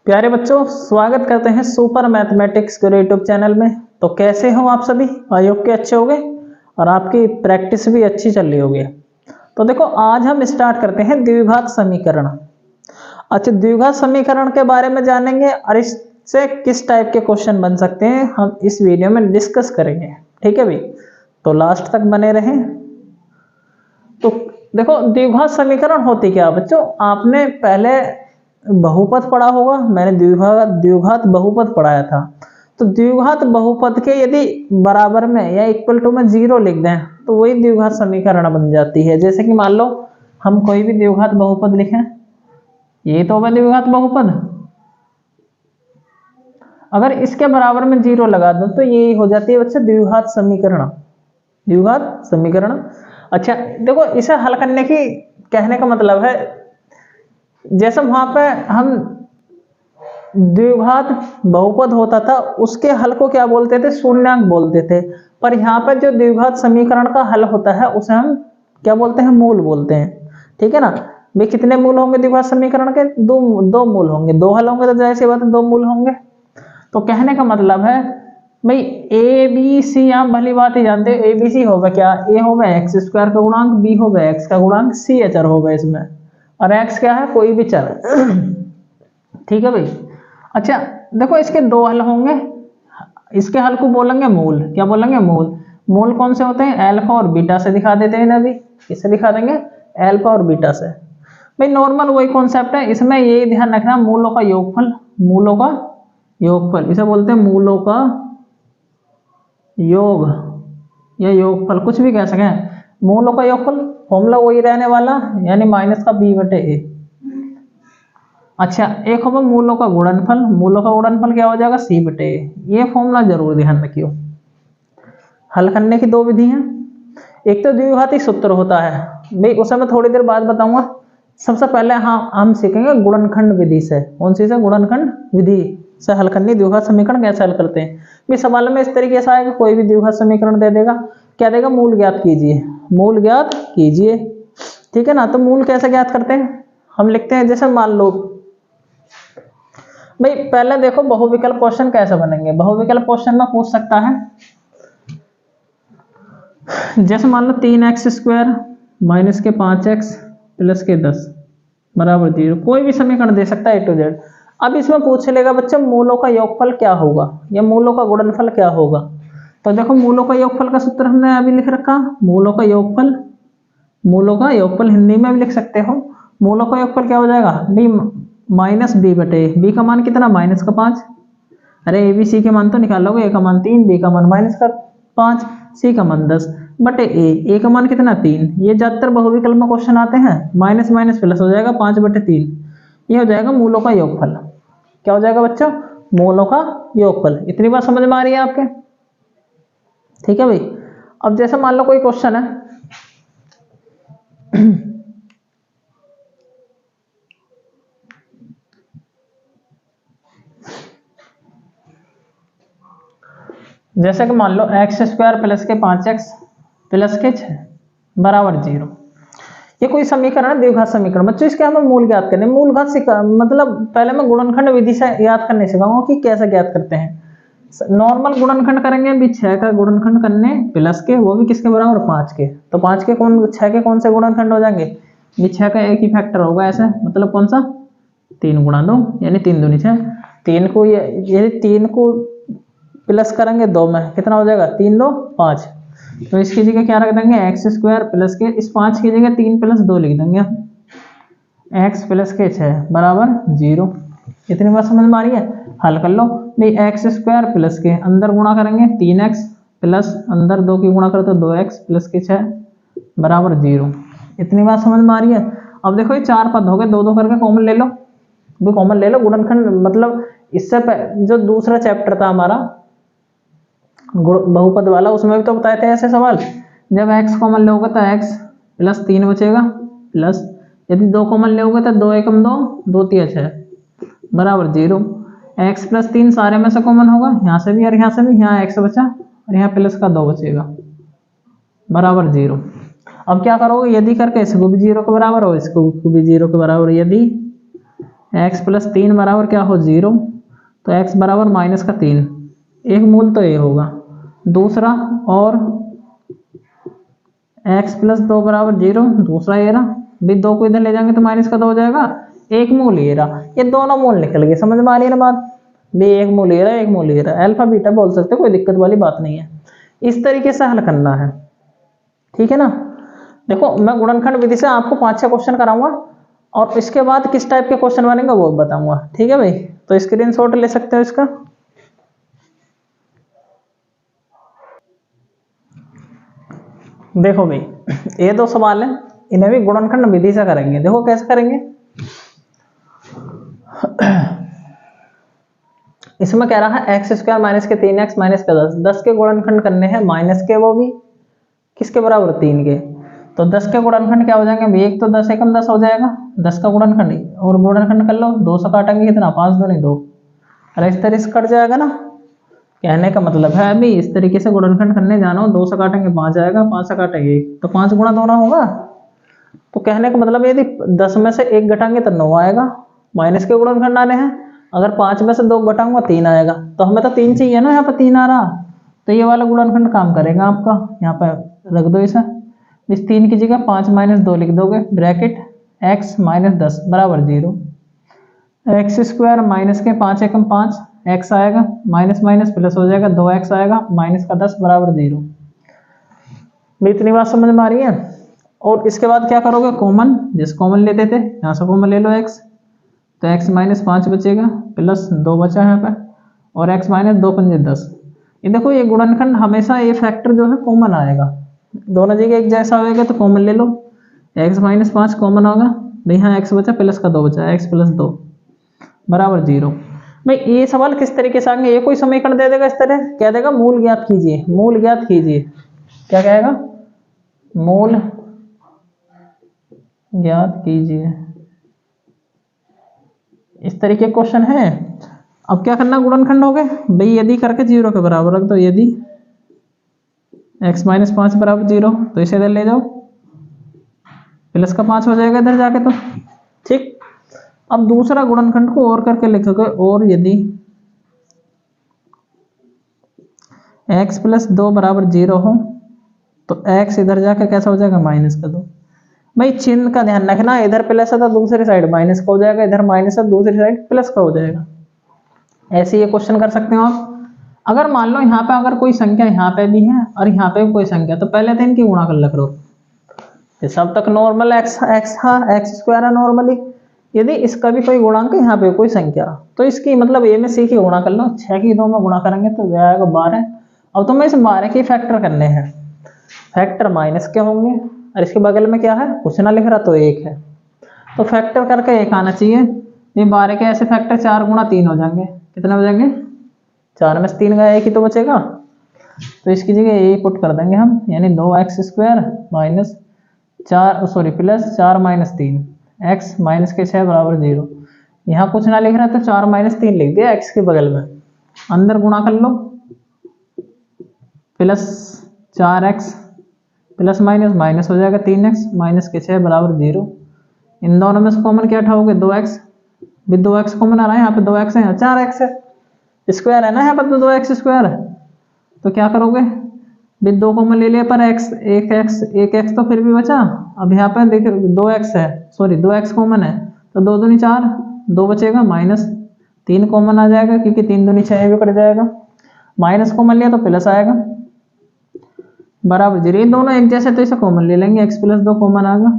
प्यारे बच्चों, स्वागत करते हैं सुपर मैथमेटिक्स के यूट्यूब चैनल में। तो कैसे हो आप सभी? आई होप के अच्छे होंगे और आपकी प्रैक्टिस भी अच्छी चल रही होगी। तो देखो, आज हम स्टार्ट करते हैं द्विघात समीकरण। अच्छा, द्विघात समीकरण के बारे में जानेंगे और इससे किस टाइप के क्वेश्चन बन सकते हैं हम इस वीडियो में डिस्कस करेंगे। ठीक है भाई, तो लास्ट तक बने रहें। तो देखो, द्विघात समीकरण होती क्या बच्चों, आपने पहले बहुपद पढ़ा होगा, मैंने द्विघात बहुपद पढ़ाया था। तो द्विघात बहुपद के यदि बराबर में या इक्वल टू में 0 लिख दें तो वही द्विघात समीकरण बन जाती है। जैसे कि मान लो हम कोई भी द्विघात बहुपद लिखें, ये तो होगा द्विघात बहुपद, अगर इसके बराबर में 0 लगा दूं तो ये हो जाती है बच्चे द्विघात समीकरण। द्विघात समीकरण। अच्छा देखो, इसे हल करने की कहने का मतलब है, जैसे वहां पे हम द्विघात बहुपद होता था उसके हल को क्या बोलते थे, शून्यांक बोलते थे। पर यहाँ पर जो द्विघात समीकरण का हल होता है उसे हम क्या बोलते हैं, मूल बोलते हैं। ठीक है ना भाई, कितने मूल होंगे द्विघात समीकरण के? दो मूल होंगे। दो हल होंगे तो जाहिर सी बात है दो मूल होंगे। तो कहने का मतलब है भाई, ए बी सी आप भली बात ही जानते हो। ए बी सी होगा क्या, ए होगा एक्स स्क्वायर का गुणांक, बी होगा एक्स का गुणांक, सी चर होगा इसमें, और एक्स क्या है, कोई भी चर। ठीक है भाई। अच्छा देखो, इसके दो हल होंगे, इसके हल को बोलेंगे मूल। क्या बोलेंगे? मूल। मूल कौन से होते हैं? अल्फा और बीटा से दिखा देते हैं ना भी। किससे दिखा देंगे? अल्फा और बीटा से। भाई नॉर्मल वही कॉन्सेप्ट है, इसमें यही ध्यान रखना, मूलों का योगफल। मूलों का योगफल इसे बोलते हैं मूलों का योग या योगफल, कुछ भी कह सकें। मूलों का योगफल फॉर्मूला वही रहने वाला, यानी माइनस का बी बटे ए। अच्छा, एक होगा मूलों का गुणनफल। मूलों का गुणनफल क्या हो जाएगा? सी बटे ए। ये फॉर्मूला जरूर ध्यान रखियो। हल करने की दो विधि हैं, एक तो द्विघाती सूत्र होता है भाई, उसे मैं थोड़ी देर बाद बताऊंगा। सबसे पहले हम सीखेंगे गुणनखंड विधि से। कौन सी से? गुणनखंड विधि से हल करनी द्विघात समीकरण कैसे हल करते हैं। भी सवाल में इस तरीके से आएगा, कोई भी द्विघात समीकरण दे देगा, क्या देगा? मूल ज्ञात कीजिए। मूल ज्ञात कीजिए। ठीक है ना। तो मूल कैसे ज्ञात करते हैं? हम लिखते हैं, जैसे मान लो भाई, पहले देखो बहुविकल्प क्वेश्चन कैसे बनेंगे। बहुविकल्प क्वेश्चन में पूछ सकता है, जैसे मान लो 3x स्क्वायर माइनस के 5x प्लस के 10 बराबर 0। कोई भी समीकरण दे सकता है A to Z। अब इसमें पूछ लेगा बच्चा मूलों का योगफल क्या होगा या मूलों का गुणनफल क्या होगा। तो देखो, मूलों का योगफल का सूत्र हमने अभी लिख रखा। मूलों का योगफल, मूलों का योगफल हिंदी में भी लिख सकते हो। मूलों का योगफल क्या हो जाएगा? बी माइनस बी बटे। बी का मान कितना? माइनस का 5। अरे ए बी सी के मान तो निकालोगे, ए का मान 3, बी का मान माइनस का 5, सी का मान 10 बटे ए का मान कितना? 3। ये ज्यादातर बहुविकल्प में क्वेश्चन आते हैं। माइनस माइनस प्लस हो जाएगा, 5 बटे 3। ये हो जाएगा मूलों का योगफल। क्या हो जाएगा बच्चों? मूलों का योगफल। इतनी बात समझ में आ रही है आपके? ठीक है भाई। अब जैसे मान लो कोई क्वेश्चन है, जैसे कि मान लो एक्स स्क्वायर प्लस के 5x प्लस के 6 बराबर 0। ये कोई समीकरण है, द्विघात समीकरण। बच्चों इसके हमें मूल ज्ञात करने। मूल घात मतलब पहले मैं गुणनखंड विधि से याद करने सिखाऊंगा कि कैसे ज्ञात करते हैं। नॉर्मल गुणनखंड करेंगे भी 6 का गुणनखंड करने प्लस के, वो भी किसके बराबर? 5 के। तो 5 के कौन, 6 के कौन से गुणनखंड हो जाएंगे? ये 6 का एक ही फैक्टर होगा ऐसे, मतलब कौन सा? 3 गुणा 2 यानी 3 दूनी 6। 3 को ये 3 को प्लस करेंगे 2 में, कितना हो जाएगा? 3 2 5। तो इसकी जगह क्या रख देंगे? एक्स स्क्वायर प्लस के, इस 5 की जगह 3 प्लस 2 लिख देंगे, एक्स प्लस के 6 बराबर 0। इतनी बात समझ में आ रही है? हल कर लो भाई। एक्स स्क्वायर प्लस के अंदर गुणा करेंगे 3x प्लस अंदर 2 की गुणा करते 2x प्लस के 6 बराबर 0। इतनी बात समझ में आ रही है? अब देखो, ये 4 पद हो गए, 2 2 करके कॉमन ले लो। भी कॉमन ले लो गुणनखंड, मतलब इससे जो दूसरा चैप्टर था हमारा बहुपद वाला, उसमें भी तो बताए थे ऐसे सवाल। जब x कॉमन लोगे तो x प्लस 3 बचेगा, प्लस यदि 2 कॉमन लोगे तो 2 एकम 2 2 3 6 बराबर 0। x प्लस 3 सारे में से कॉमन होगा, यहाँ से भी और यहाँ से भी। यहाँ x बचा और यहाँ प्लस का 2 बचेगा बराबर 0। अब क्या करोगे? यदि करके इसको भी 0 के बराबर हो, इसको भी 0 के बराबर। यदि x प्लस 3 बराबर क्या हो 0, तो x बराबर माइनस का 3, एक मूल तो ये होगा। दूसरा और x प्लस 2 बराबर 0, दूसरा ये रहा भी, 2 को इधर ले जाएंगे तो माइनस का 2 हो जाएगा, एक मूल ये रहा, ये दोनों मूल निकल गए। समझ में आ रही है ना बात भी, एक मूल ये रहा, एक मूल ये रहा, अल्फा बीटा बोल सकते हो, कोई दिक्कत वाली बात नहीं है। इस तरीके से हल करना है, ठीक है ना। देखो मैं गुणनखंड विधि से आपको 5-6 क्वेश्चन कराऊंगा और इसके बाद किस टाइप के क्वेश्चन बनेंगे वो बताऊंगा, ठीक है भाई। तो स्क्रीनशॉट ले सकते हो इसका। देखो भाई ये 2 सवाल है, इन्हें भी गुणनखंड विधि से करेंगे। देखो कैसे करेंगे। इसमें कह रहा है एक्स स्क्वायर माइनस के 3x माइनस के 10, 10 के गुणनखंड करने हैं माइनस के, वो भी किसके बराबर 3 के। तो 10 के गुणनखंड क्या हो जाएंगे भाई, एक तो 10 एकम 10 हो जाएगा, 10 का गुणनखंड और गुणनखंड कर लो, 2 से काटेंगे कितना, 5 2 नहीं 2, अरे इस तरह से कट जाएगा ना। कहने का मतलब है अभी इस तरीके से गुणनखंड करने जाना हो, 2 से काटेंगे 5 आएगा, 5 से काटेंगे 1, तो 5 गुणा 2 ना होगा। तो कहने का मतलब यदि 10 में से 1 घटाएंगे तो 9 आएगा, माइनस के गुणनखंड आने हैं। अगर 5 में से 2 घटाऊंगा 3 आएगा, तो हमें तो 3 चाहिए ना, यहाँ पर 3 आ रहा, तो ये वाला गुणनखंड काम करेगा आपका। यहाँ पर रख दो इसे, इस 3 की जगह 5 माइनस 2 लिख दोगे, ब्रैकेट x माइनस 10 बराबर 0, एक्स स्क्वायर माइनस के 5 एकम 5, x आएगा, माइनस माइनस प्लस हो जाएगा, 2x आएगा, माइनस का 10 बराबर 0। इतनी बात समझ में आ रही है। और इसके बाद क्या करोगे, कॉमन, जिस कॉमन लेते थे यहाँ से कॉमन ले लो x, तो x माइनस 5 बचेगा, प्लस 2 बचा यहाँ पर, और x माइनस 2 पंजे 10। ये देखो ये गुणनखंड हमेशा ये फैक्टर जो है कॉमन आएगा, दोनों जगह एक जैसा होगा तो कॉमन ले लो, x माइनस 5 कॉमन होगा भाई, यहाँ x बचा, प्लस का 2 बचा, x प्लस 2 बराबर 0। भाई ये सवाल किस तरीके से आएंगे, ये कोई समीकरण दे देगा इस तरह, कह देगा मूल ज्ञात कीजिए, मूल ज्ञात कीजिए, क्या कहेगा, मूल ज्ञात कीजिए, इस तरीके क्वेश्चन है। अब क्या करना, गुणनखंड हो गए भाई, यदि करके 0 के बराबर रख दो, यदि x माइनस 5 बराबर 0, तो इसे इधर ले जाओ, प्लस का 5 हो जाएगा इधर जाके, तो ठीक। अब दूसरा गुणनखंड को और करके लिखोगे, और यदि x प्लस 2 बराबर 0 हो, तो x इधर जाके कैसा हो जाएगा, माइनस का 2। भाई चिन्ह का ध्यान रखना, इधर प्लस है तो दूसरी साइड माइनस का हो जाएगा, इधर माइनस है दूसरी साइड प्लस का हो जाएगा। ऐसे ये क्वेश्चन कर सकते हो आप। अगर मान लो यहाँ पे अगर कोई संख्या यहाँ पे भी है और यहाँ पे भी कोई संख्या, तो पहले तो इनकी गुणा कर करो, ये सब तक नॉर्मल x एक्स स्क्वायर है नॉर्मली। यदि इसका भी कोई गुणांक यहाँ पे कोई संख्या, तो इसकी मतलब a में c की गुणा कर लो, 6 की 2 में गुणा करेंगे तो जाएगा 12। अब तुम्हें इस 12 के फैक्टर करने हैं, फैक्टर माइनस के होंगे, और इसके बगल में क्या है, कुछ ना लिख रहा तो 1 है, तो फैक्टर करके 1 आना चाहिए। ये 12 के ऐसे फैक्टर 4 गुणा 3 हो जाएंगे, कितने हो जाएंगे, 4 में से 3 गया, 1 ही तो बचेगा, तो इसकी जगह ये पुट कर देंगे हम, यानी 2x square minus 4 sorry plus 4 minus 3, x minus के 6 बराबर 0। यहाँ कुछ ना लिख रहा तो 4 माइनस 3 लिख दिया x के बगल में, अंदर गुणा कर लो, plus 4x plus minus minus हो जाएगा 3x माइनस के 6 बराबर 0। इन दोनों में से कॉमन क्या उठाओगे, 2x, भी 2x कॉमन आ रहा है, यहाँ पे 2x है, यहाँ 4x है, स्क्वायर है ना यहाँ पर, तो 2x स्क्वायर है, तो क्या करोगे, भी 2 कॉमन ले लिया पर x, एक x तो फिर भी बचा। अब यहाँ पे देखो 2x है, सॉरी 2x कॉमन है, तो 2 दूनी 4, 2 बचेगा, माइनस 3 कॉमन आ जाएगा क्योंकि 3 दूनी 6 भी कट जाएगा, माइनस कॉमन लिया तो प्लस आएगा बराबर 0। दोनों एक जैसे तो इसे कॉमन ले लेंगे, x प्लस 2 कॉमन आ गया,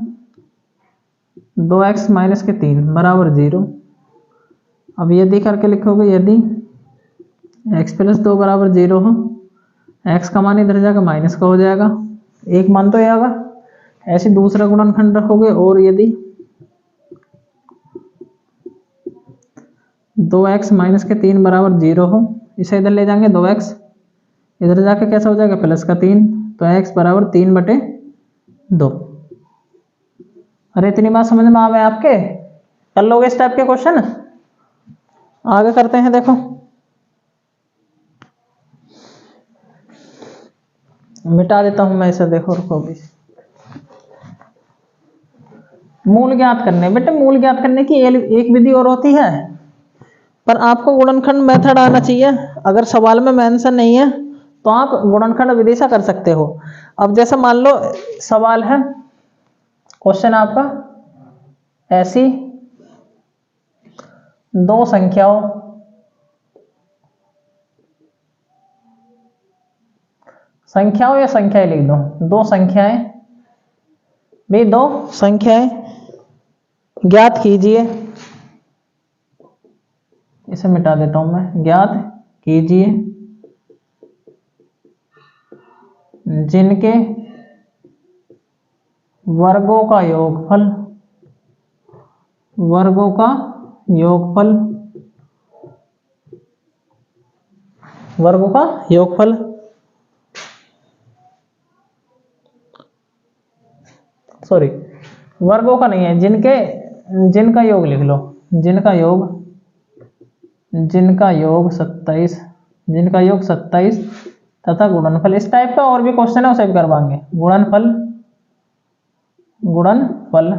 2x माइनस के 3 बराबर 0। अब यदि करके लिखोगे, यदि x प्लस 2 बराबर 0 हो, x का मान इधर जाकर माइनस का हो जाएगा, एक मान तो ये आएगा। ऐसे दूसरा गुणनखंड रखोगे, और यदि 2x माइनस के 3 बराबर 0 हो, इसे इधर ले जाएंगे, 2x इधर जाके कैसा हो जाएगा, प्लस का 3, तो x बराबर 3/2। अरे इतनी बात समझ में आ गए आपके, कर लोगे इस टाइप के क्वेश्चन। आगे करते हैं, देखो मिटा देता हूं मैं इसे, देखो रुको भी, मूल ज्ञात करने, बेटे मूल ज्ञात करने की एक विधि और होती है, पर आपको गुणनखंड मेथड आना चाहिए। अगर सवाल में मेंशन नहीं है तो आप गुणनखंड विधि से कर सकते हो। अब जैसे मान लो सवाल है, क्वेश्चन आपका, ऐसी दो संख्याओं या संख्याएं लिख दो, दो संख्याएं, भी दो संख्याएं ज्ञात कीजिए, इसे मिटा देता हूं मैं, ज्ञात कीजिए जिनके वर्गों का योगफल, वर्गों का योगफल, वर्गों का योगफल, सॉरी वर्गों का नहीं है, जिनका योग लिख लो, जिनका योग 27, जिनका योग 27 तथा गुणनफल। इस टाइप का और भी क्वेश्चन है, उसे भी करवाएंगे। गुणनफल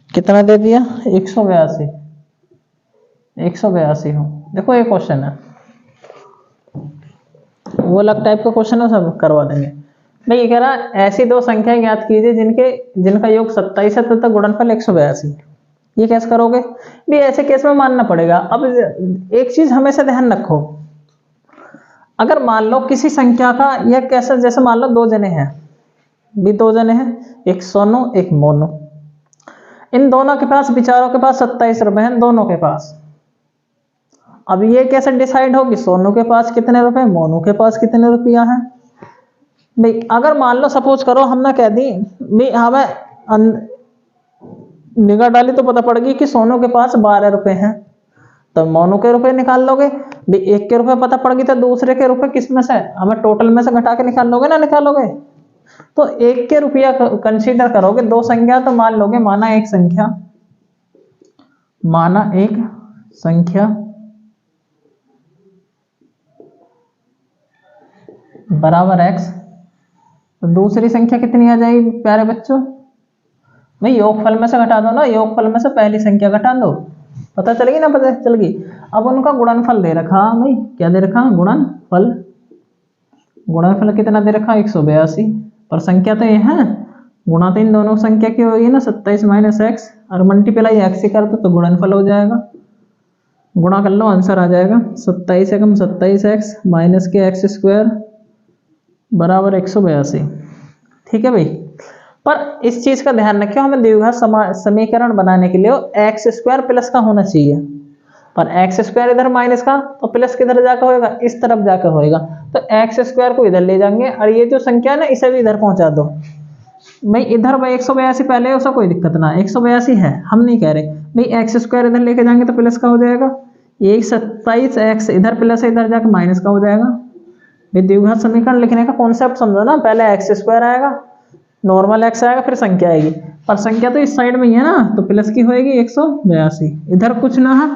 कितना दे दिया, 182, 182 हो। देखो ये क्वेश्चन है, वो अलग टाइप का क्वेश्चन है, सब करवा देंगे। मैं ये कह रहा, ऐसी दो संख्याएं ज्ञात कीजिए जिनका योग 27 है तथा गुणनफल 182। ये कैसे करोगे भी, ऐसे केस में मानना पड़ेगा। अब एक चीज हमेशा ध्यान रखो, अगर मान लो किसी संख्या का, या कैसे, जैसे मान लो दो जने हैं, दो जने हैं, एक सोनू एक मोनू, इन दोनों के पास, बेचारों के पास 27 रुपए हैं दोनों के पास। अब ये कैसे डिसाइड हो कि सोनू के पास कितने रुपए, मोनू के पास कितने रुपया हैं भाई। अगर मान लो सपोज करो हमने कह दी भाई, हमें निगाह डाली तो पता पड़ गई कि सोनू के पास 12 रुपए हैं, तो मोनू के रुपए निकाल लोगे भाई। एक के रुपए पता पड़ गई तो दूसरे के रुपए किस में से, हमें टोटल में से घटा के निकाल लोगे ना, निकालोगे तो एक के रुपया कंसीडर करोगे। दो संख्या तो मान लोगे, माना एक संख्या बराबर x, तो दूसरी संख्या कितनी आ जाएगी प्यारे बच्चों भाई, योगफल में से घटा दो ना, योगफल में से पहली संख्या घटा दो, पता चलेगी ना, पता चलेगी। अब उनका गुणनफल दे रखा भाई, क्या दे रखा, गुणनफल कितना दे रखा, 182, पर संख्या तो ये है, गुणा तो इन दोनों संख्या की होगी ना, 27 माइनस एक्स, और मल्टीप्लाई एक्स से कर दो तो गुणनफल हो जाएगा। गुणा कर लो, आंसर आ जाएगा 27 से कम 27x माइनस के एक्स स्क्वायर बराबर 182। ठीक है भाई, पर इस चीज का ध्यान रखियो, हमें द्विघात समीकरण बनाने के लिए एक्स स्क्वायर प्लस का होना चाहिए, पर एक्स स्क्वायर इधर माइनस का, तो प्लस किधर जाकर होएगा, इस तरफ जाकर होएगा, तो एक्स स्क्वायर को इधर ले जाएंगे, और ये जो संख्या ना इसे भी इधर पहुंचा दो भाई। इधर भाई 182 पहले है, उसका कोई दिक्कत ना, 182 है, हम नहीं कह रहे भाई। एक्स स्क्वायर इधर लेके जाएंगे तो प्लस का हो जाएगा, ये 27x इधर प्लस है, इधर जाकर माइनस का हो जाएगा भाई। द्विघात समीकरण लिखने का कॉन्सेप्ट समझो ना, पहले एक्स स्क्वायर आएगा, नॉर्मल एक्स आएगा, फिर संख्या आएगी, पर संख्या तो इस साइड में ही है ना, तो प्लस की होएगी 182, इधर कुछ ना है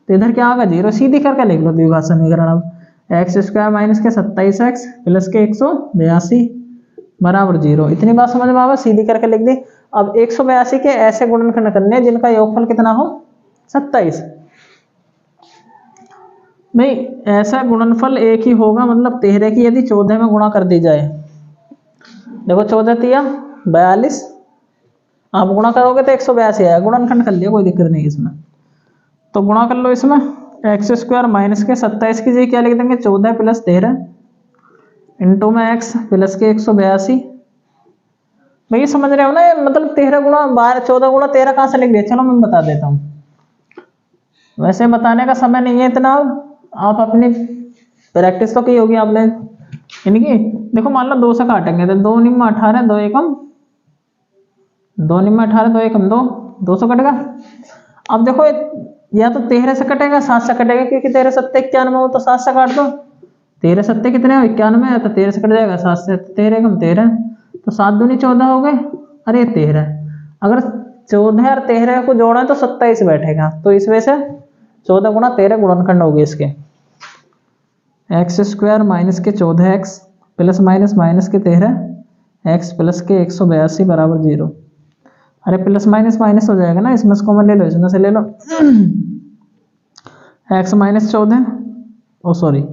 तो इधर क्या आएगा 0, सीधी करके लिख लो द्विघात समीकरण। अब एक्स स्क्वायर माइनस के 27x प्लस के 182 बराबर 0, इतनी बात समझ में आवा, सीधी करके लिख दी। अब 182 के ऐसे गुणनखंड करने जिनका योगफल कितना हो 27 भाई। ऐसा गुणनफल एक ही होगा, मतलब 13 की यदि 14 में गुणा कर दी जाए, देखो 14 तिया 42, आप गुणा करोगे तो 182 आएगा, गुणनखंड कर लिया, कोई दिक्कत नहीं इसमें, तो गुणा कर लो इसमें। एक्स स्क्वायर माइनस के 27 की जगह क्या लिख देंगे, 14 प्लस 13 इंटू में एक्स प्लस के 182 भाई, समझ रहे हो ना, मतलब 13 गुणा 12, 14 गुणा 13 कहाँ से लिख दिया, चलो मैं बता देता हूँ, वैसे बताने का समय नहीं है इतना, आप अपनी प्रैक्टिस तो की होगी आपने इनकी। देखो मान लो 2 से काटेंगे तो 2 निम्न 18, 2 एकम 2 निम्न 18, 2 एकम 2, 200 कटेगा। अब देखो या तो 13 से कटेगा, 7 से कटेगा, क्योंकि 13 7 91 हो, तो 7 से काट दो, 13 7 कितने हो 91 है, तो 13 से कट जाएगा, 7 से 13 एकम 13, तो 7 दूनी 14 हो गए, अरे 13, अगर 14 और 13 को जोड़ा तो 27 बैठेगा, तो इस वजह से 14 गुणा 13 गुणनखंड होगी इसके। एक्स स्क्वायर माइनस के 14x प्लस माइनस माइनस के 13 x प्लस के 182 बराबर 0। अरे प्लस माइनस माइनस हो जाएगा ना, इसमें से कॉमन ले लो, इसमें से ले लो। एक्स माइनस 14, ओ सॉरी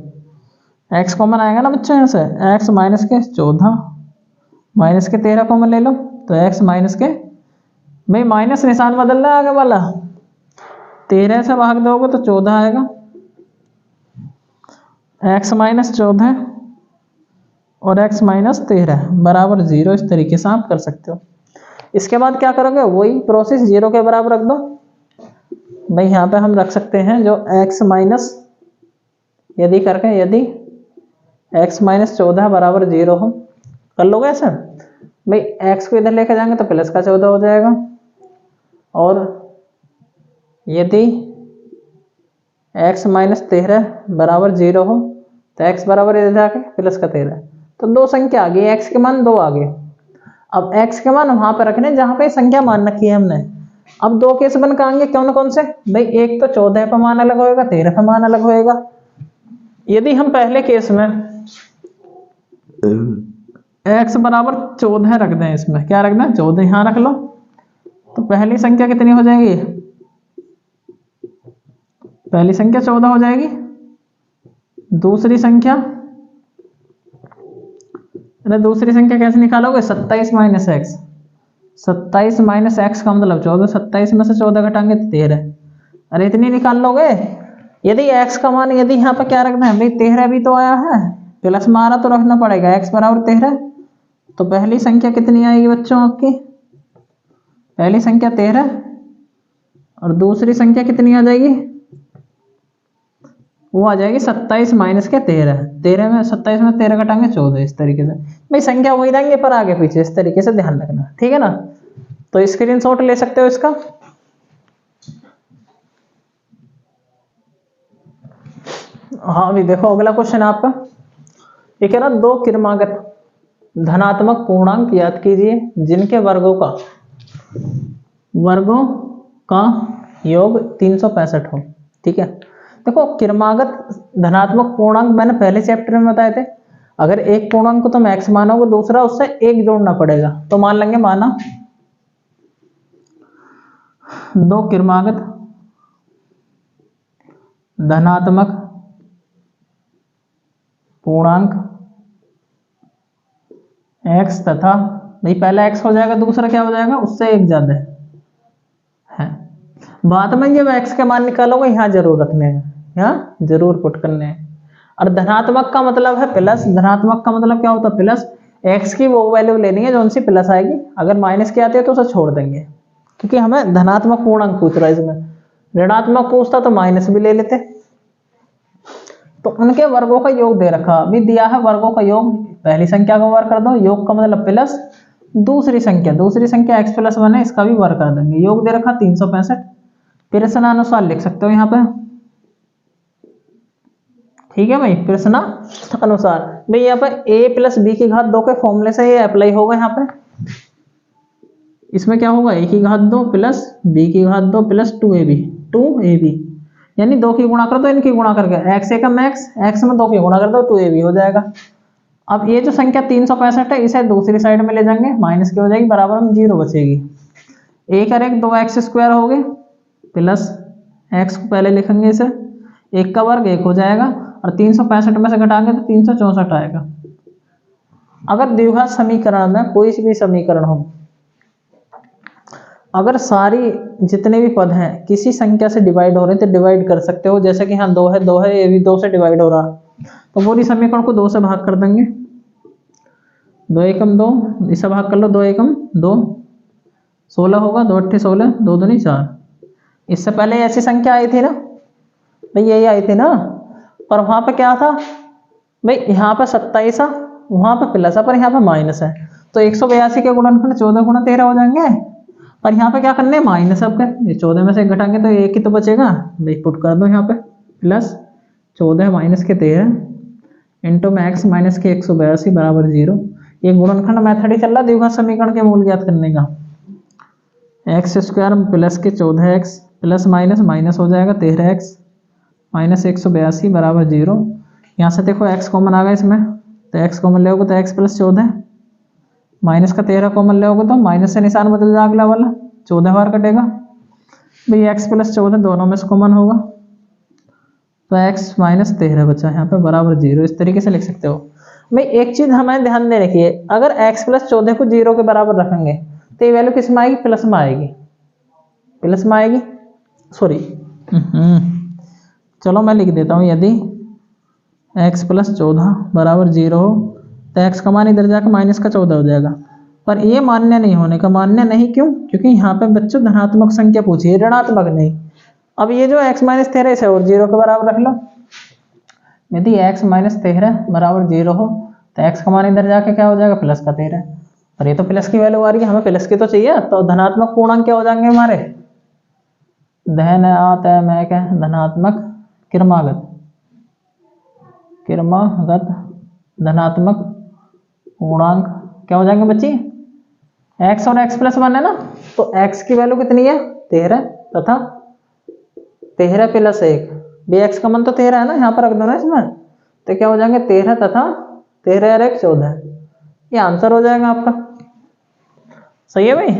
एक्स कॉमन आएगा ना बच्चों, यहाँ से एक्स माइनस के 14 माइनस के 13 कॉमन ले लो, तो एक्स माइनस के, भाई माइनस निशान बदल रहा है आगे वाला, 13 से भाग दोगे तो 14 आएगा। एक्स माइनस 14 और एक्स माइनस 13 बराबर 0, इस तरीके से आप कर सकते हो। इसके बाद क्या करोगे, वही प्रोसेस 0 के बराबर रख दो। भाई यहाँ पे हम रख सकते हैं जो एक्स माइनस, यदि करके यदि एक्स माइनस 14 बराबर 0 हो, कर लोगे ऐसा। भाई एक्स को इधर लेके जाएंगे तो प्लस का 14 हो जाएगा, और यदि एक्स माइनस 13 बराबर 0 हो तो एक्स बराबर इधर जाके प्लस का 13, तो दो संख्या आ गई, एक्स के मान 2 आ गए। अब एक्स के मान वहां पर रखने जहां पे संख्या मान रखी है हमने। अब दो केस बन के आएंगे, कौन कौन से, भाई एक तो 14 पर मान अलग होएगा, 13 पर मान अलग होएगा। यदि हम पहले केस में x बराबर 14 रख दें, इसमें क्या रख दें, 14 यहां रख लो, तो पहली संख्या कितनी हो जाएगी, पहली संख्या 14 हो जाएगी। दूसरी संख्या, दूसरी संख्या कैसे निकालोगे, 27 माइनस एक्स, 27 माइनस एक्स का मतलब 14, 27 में से 14 घटाएंगे तो 13, अरे इतनी निकाल लोगे। यदि x का मान, यदि यहाँ पर क्या रखना है, भाई 13 भी तो आया है, प्लस मारा तो रखना पड़ेगा, x बराबर 13, तो पहली संख्या कितनी आएगी बच्चों आपकी, पहली संख्या 13, और दूसरी संख्या कितनी आ जाएगी, वो आ जाएगी 27 माइनस के 13, 13 में 27 में 13 घटाएंगे 14, इस तरीके से। भाई संख्या वही रहेंगे पर आगे पीछे, इस तरीके से ध्यान रखना, ठीक है ना। तो स्क्रीनशॉट ले सकते हो इसका। हाँ अभी देखो अगला क्वेश्चन आपका, ये कह रहा दो क्रमागत धनात्मक पूर्णांक याद कीजिए जिनके वर्गों का योग 365 हो, ठीक है। देखो क्रमागत धनात्मक पूर्णांक मैंने पहले चैप्टर में बताए थे, अगर एक पूर्णांक को तुम x मानोगे, दूसरा उससे एक जोड़ना पड़ेगा, तो मान लेंगे, माना दो क्रमागत धनात्मक पूर्णांक x तथा, भाई पहला x हो जाएगा, दूसरा क्या हो जाएगा, उससे एक ज्यादा है। बाद में जब x के मान निकालोगे यहाँ जरूर रखने हैं, यहाँ जरूर पुट करने हैं। और धनात्मक का मतलब है प्लस, धनात्मक का मतलब क्या होता है, प्लस। x की वो वैल्यू लेनी है जो उनसे प्लस आएगी, अगर माइनस की आती है तो उसे छोड़ देंगे, क्योंकि हमें धनात्मक पूर्णांक पूछ रहा है, इसमें ऋणात्मक पूछता तो माइनस भी ले लेते। तो उनके वर्गों का योग दे रखा, अभी दिया है वर्गों का योग, पहली संख्या का वर्ग कर दो, योग का मतलब प्लस, दूसरी संख्या x प्लस 1 है, इसका भी वर्ग कर देंगे, योग दे रखा 365। प्रश्नानुसार लिख सकते हो यहाँ पे, ठीक है भाई, प्रश्न अनुसार। भाई यहाँ पर a प्लस बी की घात 2 के फॉर्मूले से ये अप्लाई होगा। यहाँ पे इसमें क्या होगा, a की घात 2 प्लस b की घात 2 प्लस 2ab, यानी 2 की गुणा कर दो, इनकी गुणा करके x एकम x में 2 की गुणा कर दो, 2ab हो जाएगा। अब ये जो संख्या 365 है, इसे दूसरी साइड में ले जाएंगे, माइनस की हो जाएगी, बराबर में 0 बचेगी। एक और एक 2x² हो गए, प्लस x को पहले लिखेंगे, इसे 1 का वर्ग 1 हो जाएगा, और 365 में से घटाएंगे तो 364 आएगा। अगर द्विघात समीकरण में कोई भी समीकरण हो, अगर सारी जितने भी पद हैं किसी संख्या से डिवाइड हो रहे हैं तो डिवाइड कर सकते हो, जैसे कि हाँ 2 है, ये भी 2 से डिवाइड हो रहा है, तो पूरी समीकरण को 2 से भाग कर देंगे, 2 एकम 2, इसे भाग कर लो, 2 एकम 2, 16 होगा, 2 अट्ठे 16, 2 दूनी 4। इससे पहले ऐसी संख्या आई थी ना भाई, यही आई थी ना, पर वहां पे क्या था भाई, यहाँ पे 27 है, वहां पे प्लस है, पर यहाँ पे माइनस है, तो 182 के गुणनखंड 14 गुणा 13 हो जाएंगे, पर यहाँ पे क्या करने हैं, माइनस अब ये 14 में से घटाएंगे तो 1 ही तो बचेगा, भाई पुट कर दो यहाँ पे, प्लस 14 माइनस के 13 इंटू में x माइनस के 182 बराबर 0। ये गुणनखंड मेथड ही चल रहा है द्विघात समीकरण के मूल ज्ञात करने का। x² प्लस के 14x प्लस माइनस माइनस हो जाएगा 13x माइनस 182 बराबर 0। यहाँ से देखो x कॉमन आ गया इसमें, तो x कॉमन लोगे तो x प्लस 14 माइनस का 13 कॉमन लोगे तो माइनस से निशान बदल जाएगा अगला वाला, 14 बार कटेगा भाई, x प्लस 14 दोनों में से कॉमन होगा तो x माइनस 13 बचा यहाँ पे बराबर 0। इस तरीके से लिख सकते हो भाई। एक चीज हमें ध्यान दे रखी है, अगर x प्लस 14 को 0 के बराबर रखेंगे तो ये वैल्यू किस में आएगी, प्लस में आएगी, प्लस में आएगी, सॉरी चलो मैं लिख देता हूँ, यदि x प्लस 14 बराबर 0 हो तो x का मान इधर जाकर माइनस का 14 हो जाएगा। पर ये मान्य नहीं होने का, मान्य नहीं क्यों, क्योंकि यहाँ पे बच्चों धनात्मक संख्या पूछी है, ऋणात्मक नहीं। अब ये जो x माइनस 13 इसे और 0 के बराबर रख लो, यदि x माइनस 13 बराबर 0 हो तो x का मान इधर जाके क्या हो जाएगा, प्लस का 13। और ये तो प्लस की वैल्यू आ रही है, हमें प्लस की तो चाहिए, तो धनात्मक पूर्णांक क्या हो जाएंगे हमारे, धन आता मैं क्या, धनात्मक क्रमागत धनात्मक पूर्णांक क्या हो जाएंगे बच्ची, x और x प्लस 1 है ना, तो x की वैल्यू कितनी है 13 तथा 13 प्लस 1 भी, x का मान तो 13 है ना, यहाँ पर रख दो ना इसमें, तो क्या हो जाएंगे 13 तथा 13 और 1 14, ये आंसर हो जाएगा आपका। सही है भाई।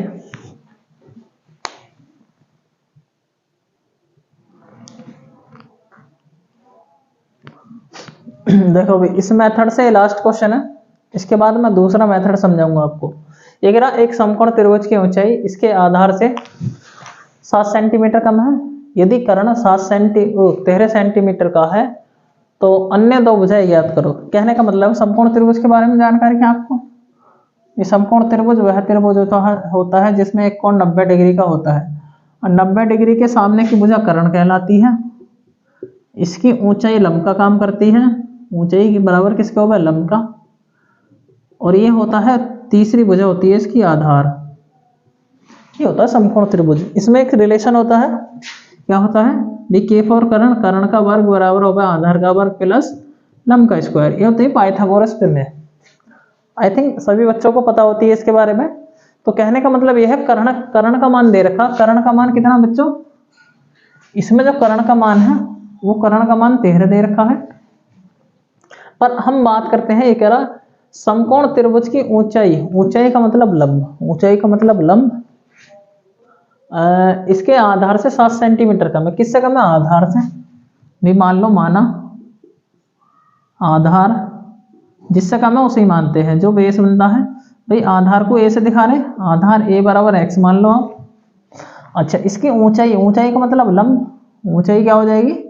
देखो भाई इस मेथड से लास्ट क्वेश्चन है, इसके बाद मैं दूसरा मेथड समझाऊंगा आपको। ये कह रहा एक समकोण त्रिभुज की ऊंचाई इसके आधार से 7 सेंटीमीटर कम है, यदि कर्ण 13 सेंटीमीटर का है तो अन्य दो भुजाएं ज्ञात करो। कहने का मतलब समकोण त्रिभुज के बारे में जानकारी है आपको। ये समकोण त्रिभुज वह त्रिभुज होता है जिसमें एक कोण 90 डिग्री का होता है और 90 डिग्री के सामने की भुजा कर्ण कहलाती है। इसकी ऊंचाई लंब का काम करती है, ऊंचाई के बराबर किसका होगा, लंब का। और ये होता है तीसरी भुजा होती है इसकी आधार। ये होता है समकोण त्रिभुज। इसमें एक रिलेशन होता है, क्या होता है बी के फॉर कर्ण, कर्ण का वर्ग बराबर होगा आधार का वर्ग प्लस लंब का स्क्वायर। ये होती है पाइथागोरस प्रमेय। आई थिंक सभी बच्चों को पता होती है इसके बारे में। तो कहने का मतलब यह है कर्ण का मान दे रखा, कर्ण का मान कितना बच्चों, इसमें जो कर्ण का मान है वो कर्ण का मान 13 दे रखा है। पर हम बात करते हैं, ये कह रहा समकोण त्रिभुज की ऊंचाई, ऊंचाई का मतलब लंब, ऊंचाई का मतलब लंब इसके आधार से 7 सेंटीमीटर कम है। किससे कम है, आधार से। भी मान लो माना आधार जिससे कम है उसे ही मानते हैं, जो बेस बनता है भाई आधार को ए से दिखा रहे, आधार ए बराबर x मान लो आप। अच्छा इसकी ऊंचाई, ऊंचाई का मतलब लंब, ऊंचाई क्या हो जाएगी,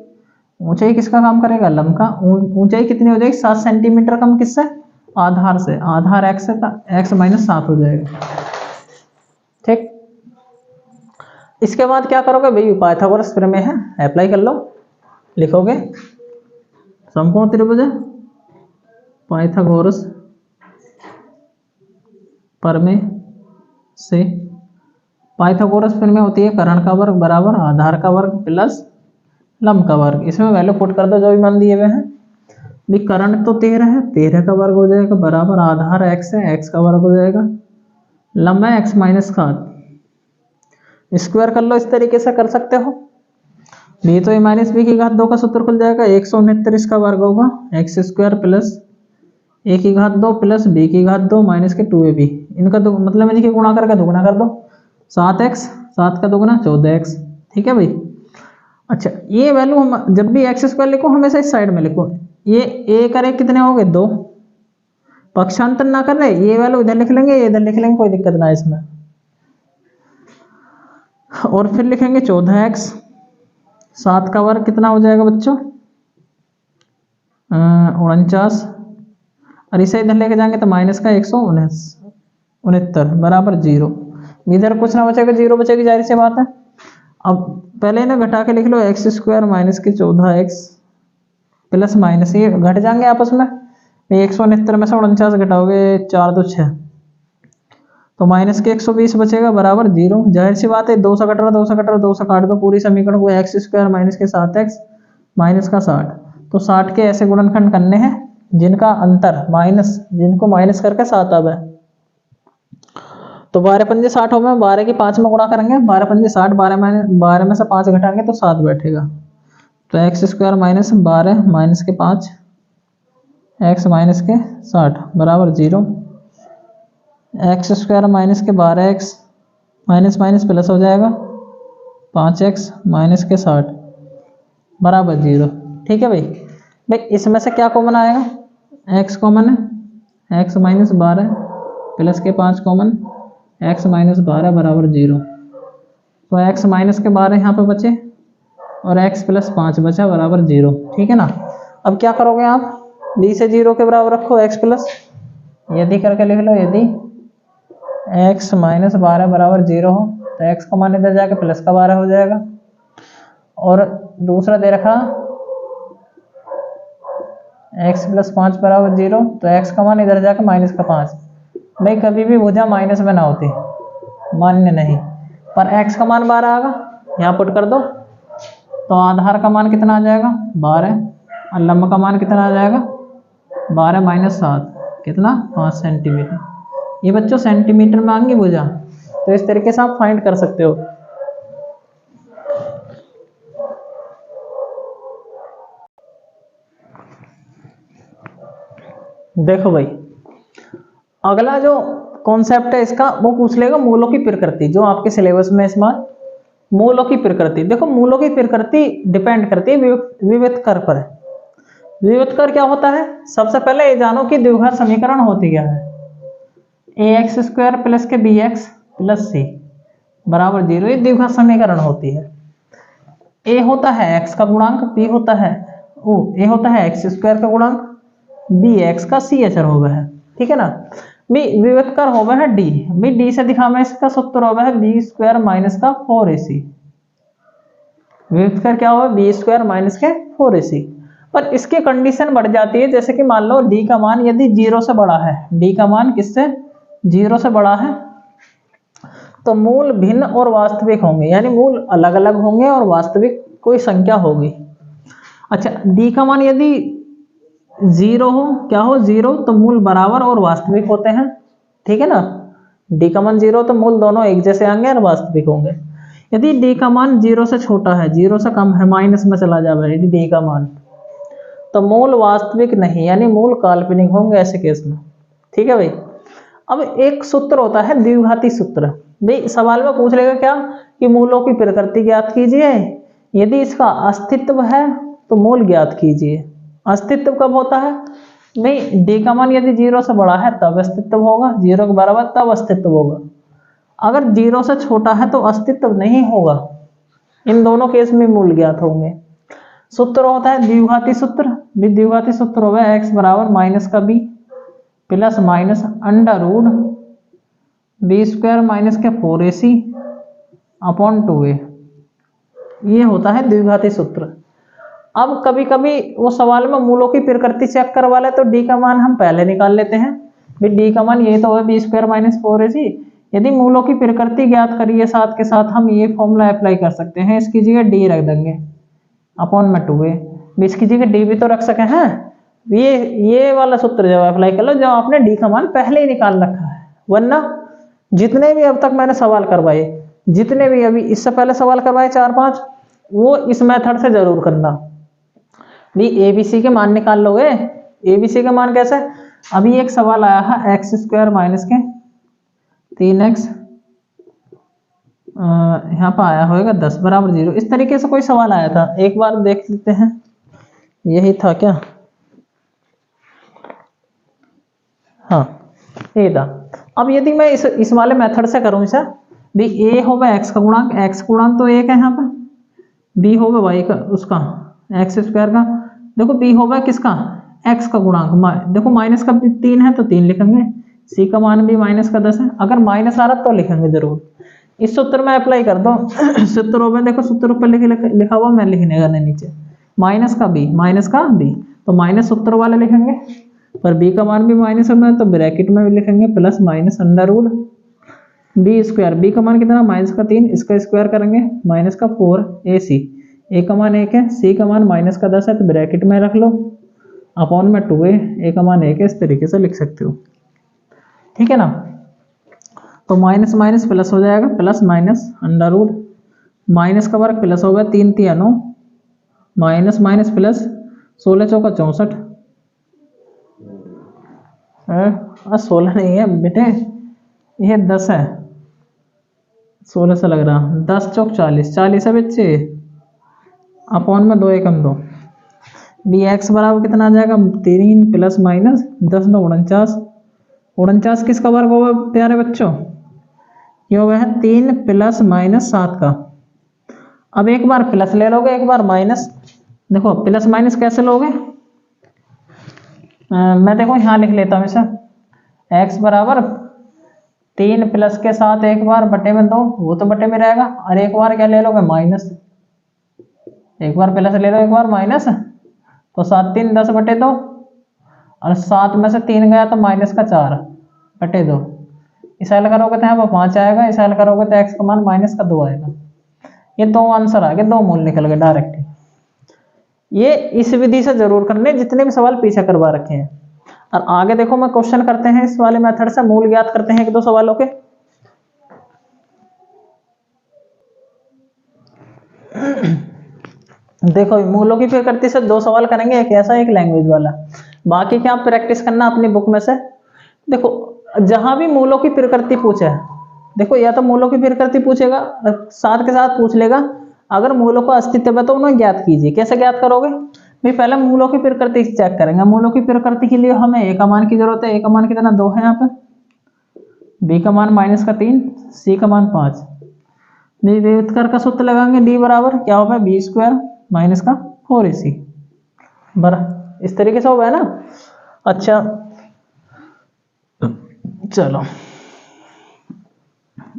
ऊंचाई किसका काम करेगा, लंब का। ऊंचाई कितनी हो जाएगी 7 सेंटीमीटर कम किससे, आधार से। आधार x है, x माइनस 7 हो जाएगा। ठीक, इसके बाद क्या करोगे भाई, पाइथागोरस प्रमेय है, अप्लाई कर लो। लिखोगे समकोण त्रिभुज पाइथागोरस प्रमेय से, पाइथागोरस प्रमेय होती है कर्ण का वर्ग बराबर आधार का वर्ग प्लस लंब का वर्ग। इसमें वैल्यू पुट कर दो जो भी मान दिए हुए हैं। भी कर्ण तो 13 है, 13 का वर्ग हो जाएगा बराबर आधार x है, x का वर्ग हो जाएगा, लंब है x माइनस 7, स्क्वायर कर लो। इस तरीके से कर सकते हो। बी तो ए माइनस बी की घात 2 का सूत्र खुल जाएगा, 169 इसका वर्ग होगा एक्स स्क्वायर प्लस ए की घात 2 प्लस बी की घात 2 माइनस के 2ab। इनका तो मतलब इनके गुणा करके दुगना कर दो, 7x, 7 का दुगना 14x। ठीक है भाई। अच्छा ये वैल्यू हम जब भी एक्स स्क्वायर लिखो हमेशा इस साइड में लिखो। ये ए करे कितने हो गए 2, पक्षांतर ना कर रहे, ये वैल्यू इधर लिख लेंगे, ये इधर लिख लेंगे, कोई दिक्कत ना है इसमें। और फिर लिखेंगे 14x, 7 का वर्ग कितना हो जाएगा बच्चों 49, और इसे इधर लेके जाएंगे तो माइनस का 169 बराबर 0। इधर कुछ ना बचेगा, 0 बचेगी, जाहिर सी बात है। अब पहले ना घटा के लिख लो एक्स स्क्वायर माइनस के 14x प्लस माइनस, ये घट जाएंगे आपस में। 169 में से 49 घटाओगे 4 2 6, तो माइनस के 120 बचेगा बराबर 0। जाहिर सी बात है 2 से कट रहा, 2 से कट रहा, 2 से काट दो पूरी समीकरण को। एक्स स्क्वायर माइनस के 7x माइनस का 60, तो 60 के ऐसे गुणनखंड करने हैं जिनका अंतर माइनस, जिनको माइनस करके 7 आवे। तो 12 पंजे 60 हो गए, 12 की 5 में गुणा करेंगे, 12 पंजे 60, 12 में से 5 घटाएंगे तो 7 बैठेगा। तो एक्स स्क्वायर माइनस 12 माइनस के 5 एक्स माइनस के 60 बराबर 0। एक्स स्क्वायर माइनस के 12x माइनस माइनस प्लस हो जाएगा 5x माइनस के 60 बराबर 0। ठीक है भाई। भाई इसमें से क्या कॉमन आएगा, x कॉमन है, x माइनस 12 प्लस के 5 कॉमन, x माइनस 12 बराबर 0। तो x माइनस के 12 यहाँ पे बचे और x प्लस 5 बचा बराबर 0। ठीक है ना। अब क्या करोगे आप, b से 0 के बराबर रखो x प्लस, यदि करके लिख लो, यदि x माइनस 12 बराबर 0 हो तो x का मान इधर जाके प्लस का 12 हो जाएगा। और दूसरा दे रखा x प्लस 5 बराबर 0, तो x का मान इधर जाके माइनस का 5। भाई कभी भी भुजा माइनस में ना होती, मान्य नहीं, पर x का मान 12 आएगा, यहाँ पुट कर दो, तो आधार का मान कितना आ जाएगा 12, और लंब का मान कितना आ जाएगा 12 माइनस 7 कितना 5 सेंटीमीटर। ये बच्चों सेंटीमीटर में आएंगी भुजा, तो इस तरीके से आप फाइंड कर सकते हो। देखो भाई अगला जो कॉन्सेप्ट है इसका, वो पूछ लेगा मूलों की प्रकृति, जो आपके सिलेबस में इसमें मूलों की प्रकृति। देखो मूलों की प्रकृति डिपेंड करती है विविध कर पर। विविध कर क्या होता है, सबसे पहले ये जानो कि द्विघात समीकरण होती क्या है। ax स्क्वायर प्लस के bx प्लस c बराबर 0, ये द्विघात समीकरण होती है। a होता है x का गुणांक, b होता है a होता है x स्क्वायर का गुणांक, b x का c अचर होगा है। ठीक है ना। b विविध कर होगा है d, b d से दिखा मैं इसका सूत्र होगा है b स्क्वायर माइनस का 4ac। विविध कर क्या होगा b स्क्वायर माइनस के 4ac। पर इसकी कंडीशन बढ़ जाती है, जैसे कि मान लो d का मान यदि 0 से बड़ा है, d का मान किससे 0 से बड़ा है, तो मूल भिन्न और वास्तविक होंगे, यानी मूल अलग अलग होंगे और वास्तविक कोई संख्या होगी। अच्छा d का मान यदि 0 हो, क्या हो 0, तो मूल बराबर और वास्तविक होते हैं। ठीक है ना। d का मान 0 तो मूल दोनों एक जैसे आएंगे और वास्तविक होंगे। यदि d का मान 0 से छोटा है, 0 से कम है, माइनस में चला जाएगा यदि d का मान, तो मूल वास्तविक नहीं, यानी मूल काल्पनिक होंगे ऐसे केस में। ठीक है भाई। अब एक सूत्र होता है द्विघाती सूत्र। भाई सवाल में पूछ लेगा क्या कि मूलों की प्रकृति ज्ञात कीजिए, यदि इसका अस्तित्व है तो मूल ज्ञात कीजिए। अस्तित्व कब होता है भाई, d का मान यदि 0 से बड़ा है तब अस्तित्व होगा, 0 के बराबर तब अस्तित्व होगा। अगर 0 से छोटा है तो अस्तित्व नहीं होगा। इन दोनों केस में मूल ज्ञात होंगे। सूत्र होता है द्विघाती सूत्र। द्विघाती सूत्र होगा x बराबर माइनस का b plus minus under root b square minus के 4ac अपॉन 2a। ये होता है द्विघाती सूत्र। अब कभी कभी वो सवाल में मूलों की प्रकृति चेक करवा ले तो d का मान हम पहले निकाल लेते हैं। भाई d का मान ये तो है b स्क्वायर माइनस 4ac। यदि मूलों की प्रकृति ज्ञात करिए साथ के साथ हम ये फॉर्मूला अप्लाई कर सकते हैं, इसकी जगह d रख देंगे अपॉन में 2a, इसकी जगह d भी तो रख सके हैं। ये वाला सूत्र जब अप्लाई कर लो जब आपने d का मान पहले ही निकाल रखा है। वरना जितने भी अब तक मैंने सवाल करवाए, जितने भी अभी इससे पहले सवाल करवाए 4-5, वो इस मेथड से जरूर करना। भी abc के मान निकाल लोगे। abc के मान कैसे, अभी एक सवाल आया है x स्क्वायर माइनस के 3x, यहाँ पर आया होगा 10 बराबर 0। इस तरीके से कोई सवाल आया था, एक बार देख लेते हैं। यही था क्या, हाँ ये था। अब यदि मैं इस वाले मेथड से करूं इसे, भी a होगा x का गुणांक, x गुणांक तो 1 है यहाँ पर, b होगा y का उसका x स्क्वायर का, देखो b होगा किसका x का गुणांक, देखो माइनस का 3 है तो 3 लिखेंगे, c का मान भी माइनस का 10 है, अगर माइनस आ रहा तो लिखेंगे जरूर। इस सूत्र में अप्लाई कर दो। सूत्र में देखो सूत्र ऊपर लिखा हुआ, मैं लिखने का नहीं नीचे, माइनस का b, तो माइनस सूत्र वाले लिखेंगे, पर b का मान भी माइनस होना है तो ब्रैकेट में भी लिखेंगे plus minus under root b square, b का मान कितना माइनस का 3, इसका स्क्वायर करेंगे माइनस का 4ac, a का मान 1 है, c का मान माइनस का 10 है तो ब्रैकेट में रख लो अपॉन में 2a, a का मान 1 है, इस तरीके से लिख सकते हो। ठीक है ना। तो माइनस माइनस प्लस हो जाएगा, plus minus under root, minus का वर्ग प्लस होगा 3 3 9, माइनस माइनस प्लस 16 चौका 64, 16 नहीं है बेटे, ये 10 है, 16 से लग रहा, 10 चौक 40, 40 है बच्चे, अपॉन में 2 एकम 2, बी एक्स बराबर कितना आ जाएगा 3 प्लस माइनस 10 9 49, 49 किसका वर्ग होगा प्यारे बच्चों, ये हो गया है 3 प्लस माइनस 7 का। अब एक बार प्लस ले लोगे एक बार माइनस, देखो प्लस माइनस कैसे लोगे, मैं देखो यहाँ लिख लेता हूँ इसे, एक्स बराबर 3 प्लस के साथ एक बार बटे में 2, वो तो बटे में रहेगा, और एक बार क्या ले लोगे माइनस, एक बार प्लस ले लो एक बार माइनस, तो 7 3 10 बटे 2, और 7 में से 3 गया तो माइनस का 4 बटे 2, इसे हल करोगे तो यहाँ पर 5 आएगा, इसे हल करोगे तो एक्स का मान माइनस का 2 आएगा। ये 2 आंसर आ गए, 2 मूल निकल गए डायरेक्ट। ये इस विधि से जरूर करने जितने भी सवाल पीछे करवा रखे हैं। और आगे देखो मैं क्वेश्चन करते हैं इस वाले मेथड से, मूल ज्ञात करते हैं 1 2 सवालों के। देखो मूलों की प्रकृति से 2 सवाल करेंगे, एक ऐसा एक लैंग्वेज वाला, बाकी क्या प्रैक्टिस करना अपनी बुक में से। देखो जहां भी मूलों की प्रकृति पूछे, देखो या तो मूलों की प्रकृति पूछेगा, साथ के साथ पूछ लेगा अगर मूलों का अस्तित्व है तो उन्हें ज्ञात कीजिए। कैसे ज्ञात करोगे भाई, पहले मूलों की प्रकृति चेक करेंगे। मूलों की प्रकृति के लिए हमें ए का मान की जरूरत है, ए का मान कितना 2 है यहाँ पे, बी का मान माइनस का 3, सी का मान 5। विभेदकर का सूत्र लगाएंगे, डी बराबर क्या होगा बी स्क्वायर माइनस का 4ac बराबर, इस तरीके से होगा है ना। अच्छा चलो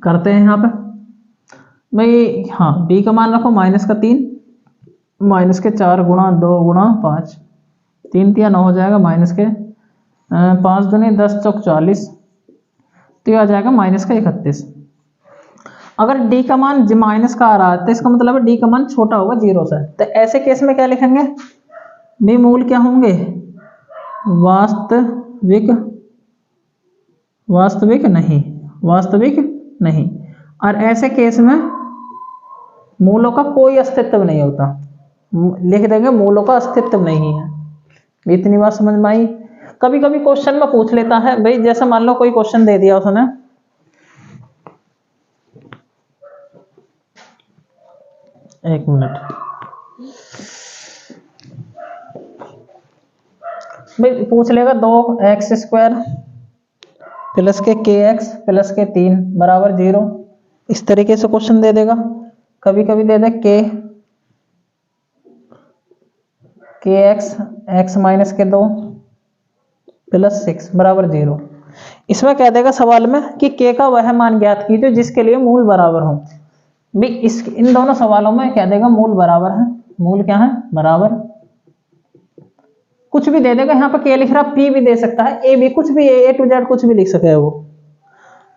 करते हैं यहाँ पे भाई, हाँ बी का मान रखो माइनस का 3, माइनस के 4 गुणा 2 गुणा 5, 3 3 9 हो जाएगा, माइनस के 5 दूनी 10 चौक 40, तो ये आ जाएगा माइनस का 31। अगर डी का मान माइनस का आ रहा है तो इसका मतलब है डी का मान छोटा होगा 0 से, तो ऐसे केस में क्या लिखेंगे बी मूल क्या होंगे वास्तविक, वास्तविक नहीं, वास्तविक नहीं, और ऐसे केस में मूलों का कोई अस्तित्व नहीं होता, लिख देंगे मूलों का अस्तित्व नहीं है। इतनी बात समझ में आई। कभी कभी क्वेश्चन में पूछ लेता है भाई, जैसे मान लो कोई क्वेश्चन दे दिया उसने, एक मिनट भाई, पूछ लेगा 2x² प्लस के kx प्लस के 3 बराबर 0, इस तरीके से क्वेश्चन दे देगा। कभी कभी दे दे kx x माइनस के 2 प्लस 6 बराबर 0। इसमें कह देगा सवाल में कि k का वह मान ज्ञात कीजिए जिसके लिए मूल बराबर हो। भी इस इन दोनों सवालों में कह देगा मूल बराबर है, मूल क्या है बराबर, कुछ भी दे देगा। यहाँ पे k लिख रहा, p भी दे सकता है, a भी, कुछ भी a to z कुछ भी लिख सके वो।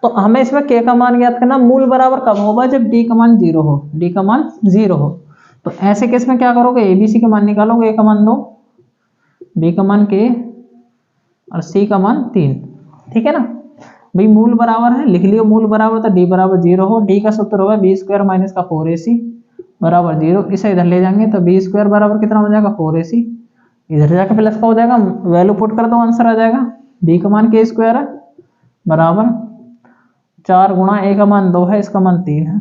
तो हमें इसमें k का मान ज्ञात करना, मूल बराबर कब होगा जब d का मान 0 हो, d का मान 0 हो। तो ऐसे केस में क्या करोगे a b c के मान निकालोगे, a का मान 2, b का मान k और c का मान 3, ठीक है ना भाई। मूल बराबर है, लिख लियो मूल बराबर, तो d बराबर 0 हो, d का सूत्र होगा b² माइनस का 4ac बराबर 0। इसे इधर ले जाएंगे तो b² बराबर कितना हो जाएगा 4ac, इधर जाके प्लस का हो जाएगा, वैल्यू पुट कर दो आंसर आ जाएगा। b का मान k² है बराबर 4 गुणा a का मान 2 है, इसका मान 3 है,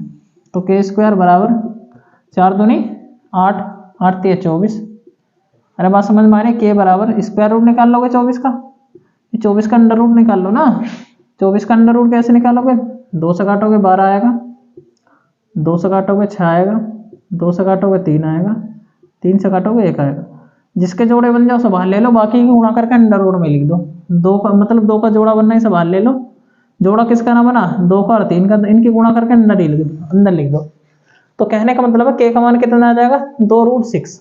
तो k² बराबर 4 दूनी 8, 8 3 24। अरे बात समझ में आ रही, k बराबर स्क्वायर रूट निकाल लोगे 24 का, 24 का अंडर रूट निकाल लो ना। 24 का अंडर रूट कैसे निकालोगे, 2 से काटोगे 12 आएगा, 2 से काटोगे 6 आएगा, 2 से काटोगे 3 आएगा, 3 से काटोगे 1 आएगा। जिसके जोड़े बन जाओ सब हाल ले लो, बाकी की गुणा करके अंडर रूट में लिख दो। 2 का मतलब 2 का जोड़ा बनना ही सब हाल ले लो, जोड़ा किसका ना बना 2 का और 3 का, इनकी गुणा करके अंदर लिख दो। तो कहने का मतलब है k का मान कितना आ जाएगा 2√6।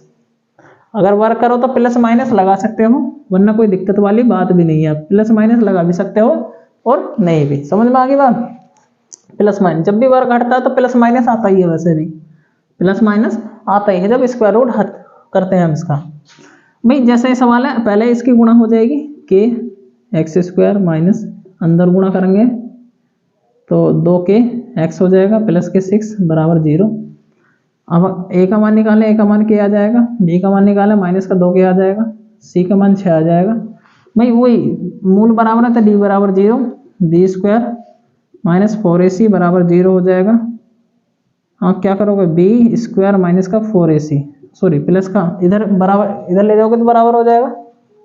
अगर वर्क करो तो प्लस माइनस लगा सकते हो, वरना कोई दिक्कत वाली बात भी नहीं है, प्लस माइनस लगा भी सकते हो और नहीं भी। समझ में आ गई बात, प्लस माइनस जब भी वर्क घटता है तो प्लस माइनस आता ही है, वैसे भी प्लस माइनस आता ही है जब स्क्वायर रूट करते हैं हम इसका। भाई जैसे ही सवाल है, पहले इसकी गुणा हो जाएगी k x² माइनस अंदर गुणा करेंगे तो 2k x हो जाएगा प्लस के 6 बराबर 0। अब a का मान निकालें, a का मान k आ जाएगा, b का मान निकालें माइनस का 2k आ जाएगा, c का मान 6 आ जाएगा। भाई वही मूल बराबर है तो d बराबर 0, b² -4ac बराबर 0 हो जाएगा। आप क्या करोगे, बी स्क्वायर माइनस का 4ac, सॉरी प्लस का, इधर बराबर, इधर ले जाओगे तो बराबर हो जाएगा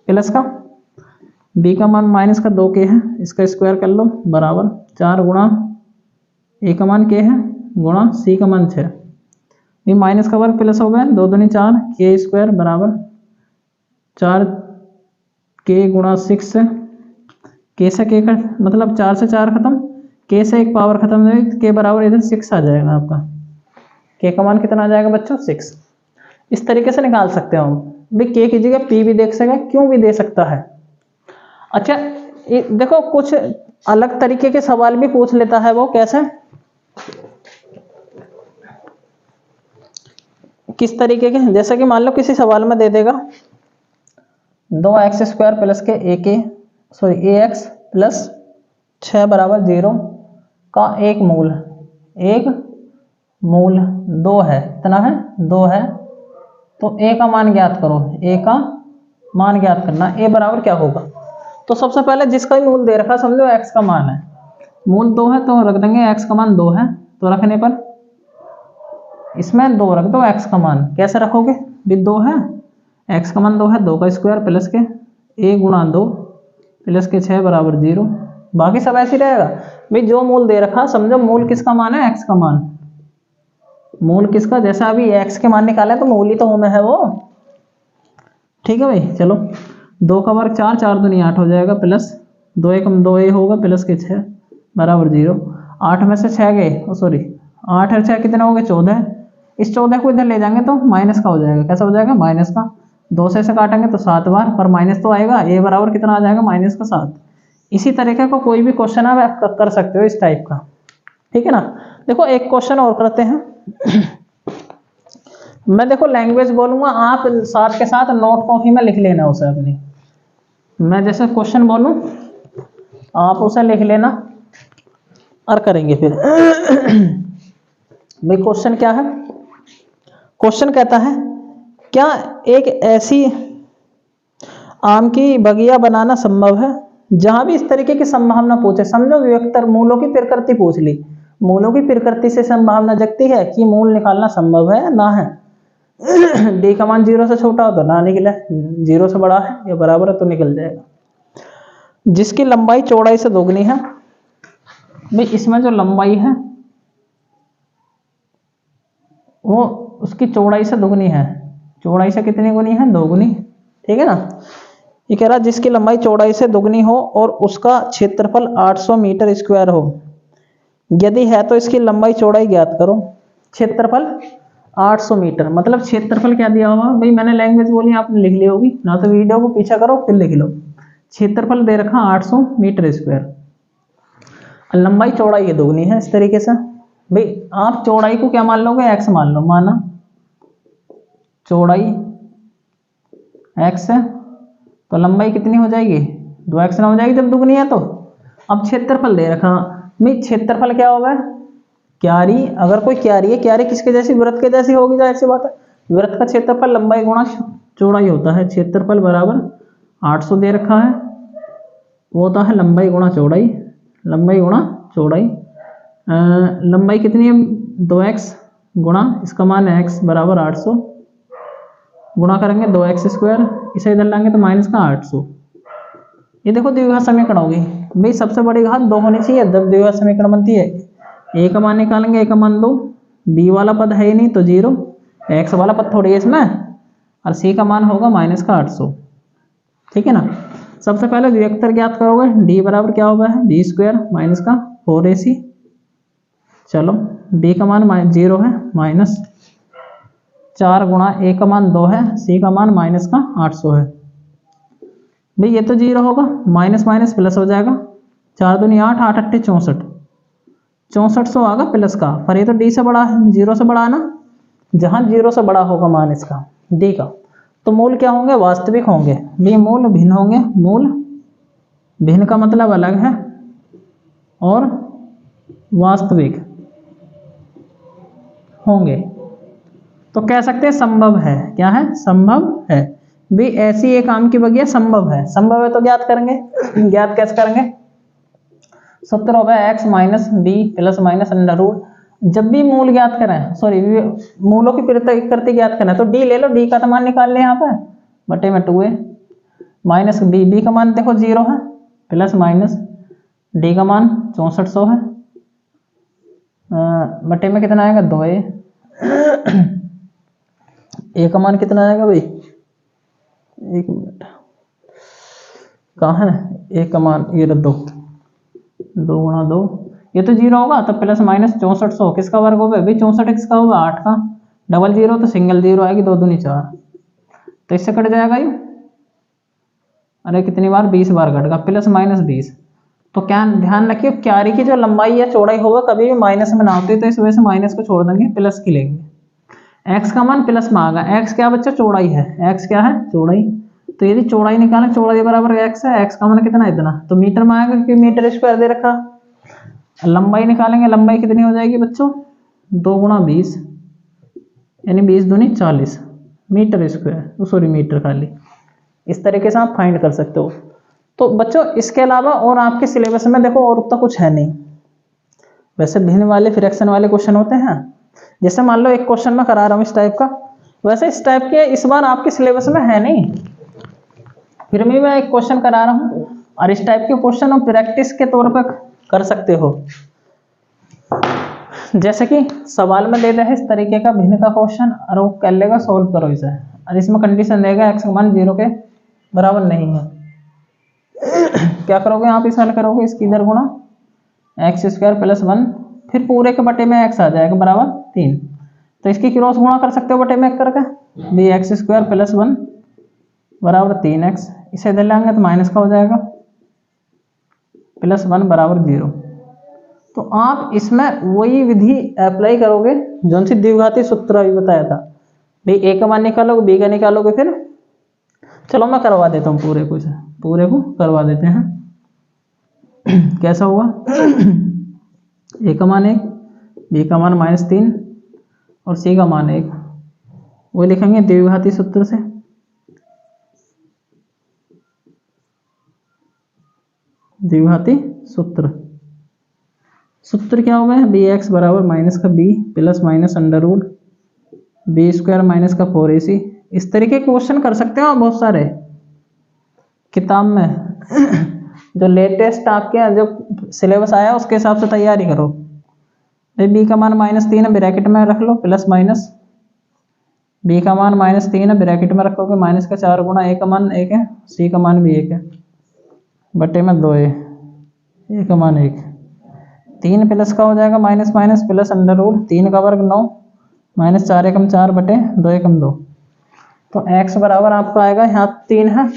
प्लस का, b का मान माइनस का 2k है, इसका स्क्वायर कर लो बराबर 4 गुणा a का मान k है गुणा c का मान 6, ये माइनस का वर्ग प्लस हो गया, 2 दूनी 4, k स्क्वायर बराबर 4k गुणा 6 से, k से k का मतलब 4 से 4 खत्म, k से एक पावर खत्म हो जाएगी, k बराबर इधर 6 आ जाएगा आपका, k का मान कितना आ जाएगा बच्चों 6। इस तरीके से निकाल सकते हो हम भाई, k की जगह p भी देख सकते, क्यों भी दे सकता है। अच्छा देखो कुछ अलग तरीके के सवाल भी पूछ लेता है वो, कैसे, किस तरीके के, जैसे कि मान लो किसी सवाल में दे देगा 2x स्क्वायर प्लस के ax प्लस 6 बराबर 0 का एक मूल 2 है, इतना है 2 है, तो a का मान ज्ञात करो, a का मान ज्ञात करना, a बराबर क्या होगा। तो सबसे पहले जिसका भी मूल दे रखा समझो x का मान है, मूल 2 है तो रख देंगे x का मान 2 है, तो रखने पर इसमें 2 रख दो, x का मान कैसे रखोगे भी 2 है, x का मान 2 है, 2 का स्क्वायर प्लस के a गुणा 2 प्लस के 6 बराबर 0, बाकी सब ऐसे ही रहेगा भाई, जो मूल दे रखा समझो मूल किसका मान है, x का मान, मूल किसका, जैसा अभी x के मान निकाले तो मूल ही तो में है वो, ठीक है भाई। चलो 2 का वर्ग 4, 4 दूनी 8 हो जाएगा, प्लस 2 एकम 2a होगा प्लस के 6 बराबर 0, 8 में से 6 गए, सॉरी 8 और 6 कितने हो गए 14, इस 14 को इधर ले जाएंगे तो माइनस का हो जाएगा, कैसा हो जाएगा माइनस का, 2 से काटेंगे तो 7 बार, पर माइनस तो आएगा, a बराबर कितना आ जाएगा माइनस का 7। इसी तरीके का कोई भी क्वेश्चन आप कर सकते हो इस टाइप का, ठीक है ना। देखो एक क्वेश्चन और करते हैं मैं देखो लैंग्वेज बोलूंगा, आप साथ के साथ नोट कॉपी में लिख लेना उसे अपनी, मैं जैसे क्वेश्चन बोलूं आप उसे लिख लेना और करेंगे फिर भाई क्वेश्चन क्या है, क्वेश्चन कहता है क्या एक ऐसी आम की बगिया बनाना संभव है, जहां भी इस तरीके की संभावना पूछे, समझो विवेक्तर मूलों की प्रकृति पूछ ली, मूलों की प्रकृति से संभावना जगती है कि मूल निकालना संभव है ना है d का मान 0 से छोटा हो तो ना निकले, 0 से बड़ा है या बराबर है तो निकल जाएगा, जिसकी लंबाई चौड़ाई से दोगुनी है, भाई इसमें जो लंबाई है वो उसकी चौड़ाई से दोगुनी है, चौड़ाई से कितनी गुनी है 2 गुनी, ठीक है ना। ये कह रहा जिसकी लंबाई चौड़ाई से दोगुनी हो और उसका क्षेत्रफल 800 मीटर स्क्वायर हो, यदि है तो इसकी लंबाई चौड़ाई ज्ञात करो। क्षेत्रफल 800 मीटर, मतलब क्षेत्रफल क्या दिया हुआ भाई, मैंने लैंग्वेज बोली आपने लिख ली होगी ना, तो वीडियो को पीछा करो फिर लिख लो। क्षेत्रफल दे रखा 800 मीटर स्क्वायर, लंबाई चौड़ाई ये दोगुनी है, इस तरीके से भाई आप चौड़ाई को क्या मान लोगे x मान लो, माना चौड़ाई x है तो लंबाई कितनी हो जाएगी 2x ना हो जाएगी जब दुगनी है तो। अब क्षेत्रफल दे रखा भाई, क्षेत्रफल क्या होगा क्यारी, अगर कोई क्यारी है, क्यारी किसके जैसी वृत्त के जैसी होगी, जाहिर सी बात है, वृत्त का क्षेत्रफल लंबाई गुणा चौड़ाई होता है, क्षेत्रफल बराबर 800 दे रखा है, वो होता है लंबाई गुणा चौड़ाई, लंबाई गुणा चौड़ाई, लंबाई कितनी है 2x गुणा इसका मान है x बराबर 800, गुणा करेंगे 2x स्क्वायर, इसे इधर लाएंगे तो माइनस का 800। ये देखो द्विघात समीकरण होगी भाई, सबसे बड़ी घात 2 होनी चाहिए जब द्विघात समीकरण बनती है। a का मान निकालेंगे, a का मान 2, b वाला पद है ही नहीं तो 0, x वाला पद थोड़ी है इसमें, और c का मान होगा माइनस का 800, ठीक है ना। सबसे पहले विवेक्तर ज्ञात करोगे, d बराबर क्या होगा b स्क्वायर माइनस का 4ac, चलो b का मान 0 है, माइनस 4 गुणा a का मान 2 है, c का मान माइनस का 800 है, भाई ये तो 0 होगा, माइनस माइनस प्लस हो जाएगा, 4 दूनी 8, 8 अट्ठे 64, 6400 आएगा प्लस का, पर ये तो d से बड़ा है, 0 से बड़ा है ना, जहां 0 से बड़ा होगा मान इसका d का, तो मूल क्या होंगे वास्तविक होंगे, भी मूल भिन्न होंगे, मूल भिन्न का मतलब अलग है और वास्तविक होंगे, तो कह सकते हैं संभव है, क्या है संभव है, भी ऐसी एक आम की बगिया संभव है, संभव है तो ज्ञात करेंगे, ज्ञात कैसे करेंगे, सूत्र होगा x minus B plus minus under root. जब भी मूल ज्ञात करें, सॉरी मूलों की प्रकृति ज्ञात करें तो d ले लो, d का तो मान निकाल ले यहाँ पे बटे में 2a माइनस बी का मान देखो 0 है प्लस माइनस d का मान 6400 है बटे में कितना आएगा 2a a का मान कितना आएगा भाई, एक मिनट कहाँ है a का मान, ये 2 गुणा 2, ये तो 0 होगा तो प्लस माइनस 6400 किसका वर्ग होगा भाई, 64 किसका होगा 8 का, डबल 0 तो सिंगल 0 आएगी, 2 दूनी 4 तो इससे कट जाएगा ये, अरे कितनी बार 20 बार कट गया, प्लस माइनस 20। तो क्या ध्यान रखिए क्यारी की जो लंबाई या चौड़ाई होगा कभी भी माइनस में ना होती, तो इस वजह से माइनस को छोड़ देंगे, प्लस की लेंगे। x का मान प्लस में आ गया, x क्या बच्चा चौड़ाई है, x क्या है चौड़ाई, तो यदि चौड़ाई निकालें चौड़ाई बराबर x है, x का मान कितना इतना, तो मीटर में आएगा क्योंकि मीटर स्क्वायर दे रखा। लंबाई निकालेंगे, लंबाई कितनी हो जाएगी बच्चों 2 गुणा 20 यानी 20 दूनी 40 मीटर स्क्वायर, सॉरी मीटर खाली। इस तरीके से आप फाइंड कर सकते हो। तो बच्चों इसके अलावा और आपके सिलेबस में देखो और तो कुछ है नहीं, वैसे भिन्न वाले फ्रैक्शन वाले क्वेश्चन होते हैं, जैसे मान लो एक क्वेश्चन मैं करा रहा हूँ इस टाइप का, वैसे इस टाइप के इस बार आपके सिलेबस में है नहीं, फिर भी मैं एक क्वेश्चन करा रहा हूँ और इस टाइप के क्वेश्चन हम प्रैक्टिस के तौर पर कर सकते हो। जैसे कि सवाल में दे दिया है इस तरीके का भिन्न का क्वेश्चन और वो कर लेगा सॉल्व करो इसे, और इसमें कंडीशन देगा x का मान 0 के बराबर नहीं है। क्या करोगे आप इस हल करोगे, इसकी इधर गुणा x स्क्वायर प्लस 1, फिर पूरे के बटे में x आ जाएगा बराबर 3, तो इसकी क्रॉस गुणा कर सकते हो बटे में करके, बी एक्स स्क्वायर प्लस 1 बराबर 3x, इसे इधर लाएंगे तो माइनस का हो जाएगा प्लस 1 बराबर 0। तो आप इसमें वही विधि अप्लाई करोगे जो सी द्विघाती सूत्र अभी बताया था भाई, a का मान निकालोगे b का निकालोगे, फिर चलो मैं करवा देता हूँ पूरे को करवा देते हैं। कैसा हुआ a का मान 1, b का मान -3 और c का मान 1, वो लिखेंगे द्विघाती सूत्र से। द्विघाती सूत्र क्या होगा, बी एक्स बराबर माइनस का B plus minus under root B square minus का 4ac। इस तरीके के क्वेश्चन कर सकते हो आप बहुत सारे किताब में। जो लेटेस्ट आपके जो सिलेबस आया उसके हिसाब से तैयारी करो। बी का मान -3 है, ब्रैकेट में रख लो प्लस माइनस, बी का मान -3 है, ब्रैकेट में रखोगे माइनस का 4 गुणा, a का मान 1 है, c का मान भी 1 है, बटे में 2a, a का मान 1, 3 प्लस का हो जाएगा minus minus plus under root 3 का वर्ग 9 माइनस 4 एकम 4 बटे 2 एकम 2। तो x बराबर आपका आएगा, यहाँ 3 है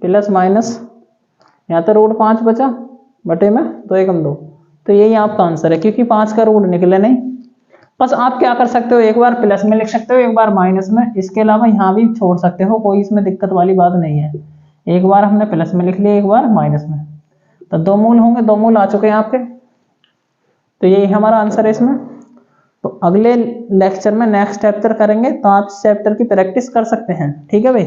प्लस माइनस, यहाँ तो रूट 5 बचा बटे में 2 एकम 2। तो यही आपका आंसर है, क्योंकि 5 का रूट निकले नहीं। बस आप क्या कर सकते हो, एक बार प्लस में लिख सकते हो, एक बार माइनस में, इसके अलावा यहाँ भी छोड़ सकते हो, कोई इसमें दिक्कत वाली बात नहीं है। एक बार हमने प्लस में लिख लिया, एक बार माइनस में, तो 2 मूल होंगे, 2 मूल आ चुके हैं आपके, तो यही हमारा आंसर है इसमें। तो अगले लेक्चर में नेक्स्ट चैप्टर करेंगे, तो आप इस चैप्टर की प्रैक्टिस कर सकते हैं। ठीक है भाई।